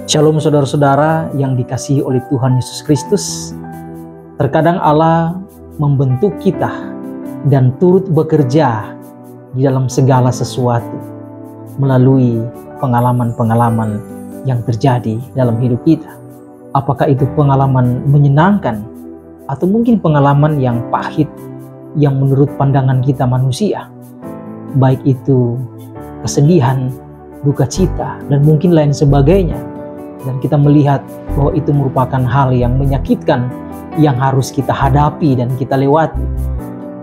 Shalom saudara-saudara yang dikasihi oleh Tuhan Yesus Kristus. Terkadang Allah membentuk kita dan turut bekerja di dalam segala sesuatu melalui pengalaman-pengalaman yang terjadi dalam hidup kita. Apakah itu pengalaman menyenangkan atau mungkin pengalaman yang pahit yang menurut pandangan kita manusia. Baik itu kesedihan, duka cita, dan mungkin lain sebagainya. Dan kita melihat bahwa itu merupakan hal yang menyakitkan yang harus kita hadapi dan kita lewati.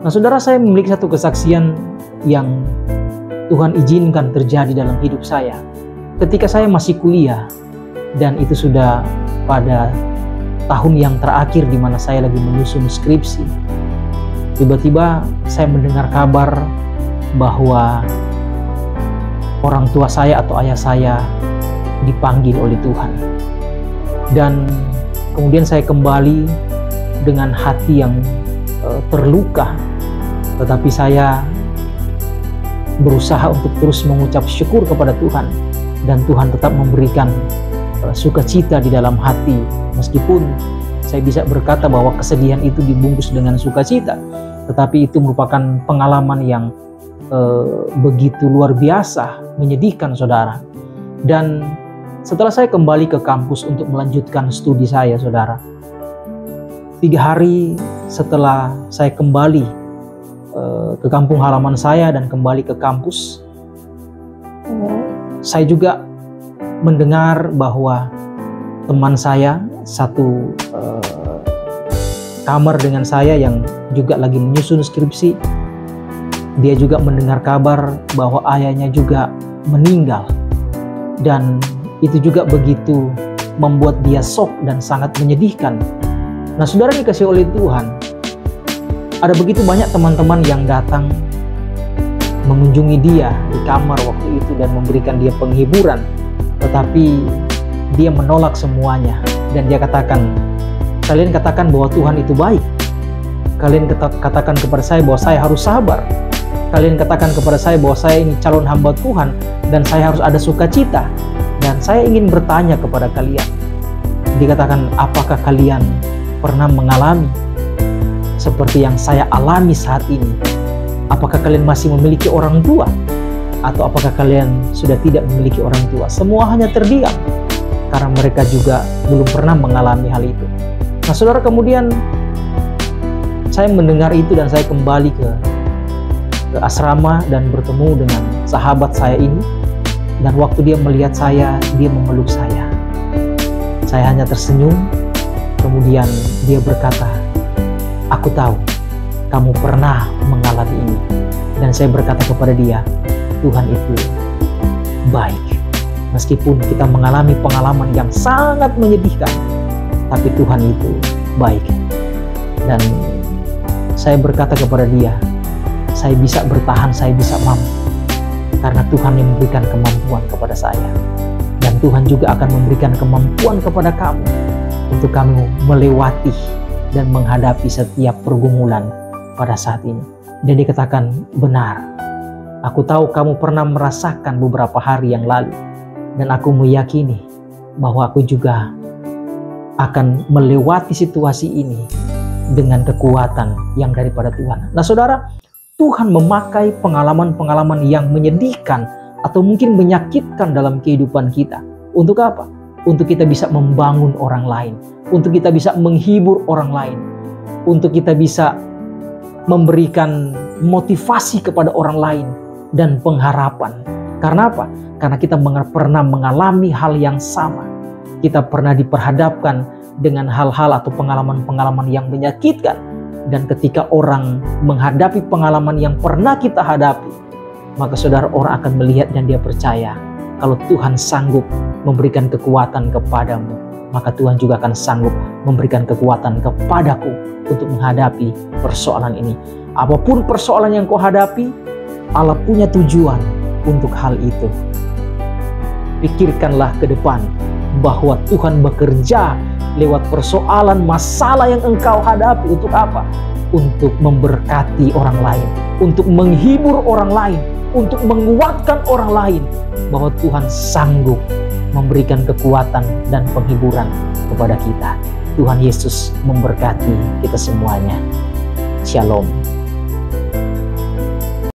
Nah saudara, saya memiliki satu kesaksian yang Tuhan izinkan terjadi dalam hidup saya. Ketika saya masih kuliah, dan itu sudah pada tahun yang terakhir di mana saya lagi menyusun skripsi. Tiba-tiba saya mendengar kabar bahwa orang tua saya atau ayah saya dipanggil oleh Tuhan. Dan kemudian saya kembali dengan hati yang terluka, tetapi saya berusaha untuk terus mengucap syukur kepada Tuhan, dan Tuhan tetap memberikan sukacita di dalam hati, meskipun saya bisa berkata bahwa kesedihan itu dibungkus dengan sukacita, tetapi itu merupakan pengalaman yang begitu luar biasa, menyedihkan saudara. Dan setelah saya kembali ke kampus untuk melanjutkan studi saya, saudara, 3 hari setelah saya kembali ke kampung halaman saya dan kembali ke kampus, saya juga mendengar bahwa teman saya satu kamar dengan saya yang juga lagi menyusun skripsi, dia juga mendengar kabar bahwa ayahnya juga meninggal. Dan itu juga begitu membuat dia shock dan sangat menyedihkan. Nah saudara dikasih oleh Tuhan, ada begitu banyak teman-teman yang datang mengunjungi dia di kamar waktu itu dan memberikan dia penghiburan, tetapi dia menolak semuanya. Dan dia katakan, kalian katakan bahwa Tuhan itu baik, kalian katakan kepada saya bahwa saya harus sabar, kalian katakan kepada saya bahwa saya ini calon hamba Tuhan dan saya harus ada sukacita. Dan saya ingin bertanya kepada kalian, dikatakan, apakah kalian pernah mengalami seperti yang saya alami saat ini? Apakah kalian masih memiliki orang tua? Atau apakah kalian sudah tidak memiliki orang tua? Semua hanya terdiam, karena mereka juga belum pernah mengalami hal itu. Nah saudara, kemudian saya mendengar itu dan saya kembali ke asrama dan bertemu dengan sahabat saya ini. Dan waktu dia melihat saya, dia memeluk saya. Saya hanya tersenyum. Kemudian dia berkata, aku tahu kamu pernah mengalami ini. Dan saya berkata kepada dia, Tuhan itu baik. Meskipun kita mengalami pengalaman yang sangat menyedihkan, tapi Tuhan itu baik. Dan saya berkata kepada dia, saya bisa bertahan, saya bisa mampu, karena Tuhan yang memberikan kemampuan kepada saya. Dan Tuhan juga akan memberikan kemampuan kepada kamu untuk kamu melewati dan menghadapi setiap pergumulan pada saat ini. Dan dikatakan, benar, aku tahu kamu pernah merasakan beberapa hari yang lalu, dan aku meyakini bahwa aku juga akan melewati situasi ini dengan kekuatan yang daripada Tuhan. Nah saudara, Tuhan memakai pengalaman-pengalaman yang menyedihkan atau mungkin menyakitkan dalam kehidupan kita. Untuk apa? Untuk kita bisa membangun orang lain. Untuk kita bisa menghibur orang lain. Untuk kita bisa memberikan motivasi kepada orang lain dan pengharapan. Karena apa? Karena kita pernah mengalami hal yang sama. Kita pernah diperhadapkan dengan hal-hal atau pengalaman-pengalaman yang menyakitkan. Dan ketika orang menghadapi pengalaman yang pernah kita hadapi, maka saudara, orang akan melihat dan dia percaya kalau Tuhan sanggup memberikan kekuatan kepadamu, maka Tuhan juga akan sanggup memberikan kekuatan kepadaku untuk menghadapi persoalan ini. Apapun persoalan yang kau hadapi, Allah punya tujuan untuk hal itu. Pikirkanlah ke depan bahwa Tuhan bekerja lewat persoalan, masalah yang engkau hadapi. Untuk apa? Untuk memberkati orang lain, untuk menghibur orang lain, untuk menguatkan orang lain bahwa Tuhan sanggup memberikan kekuatan dan penghiburan kepada kita. Tuhan Yesus memberkati kita semuanya. Shalom.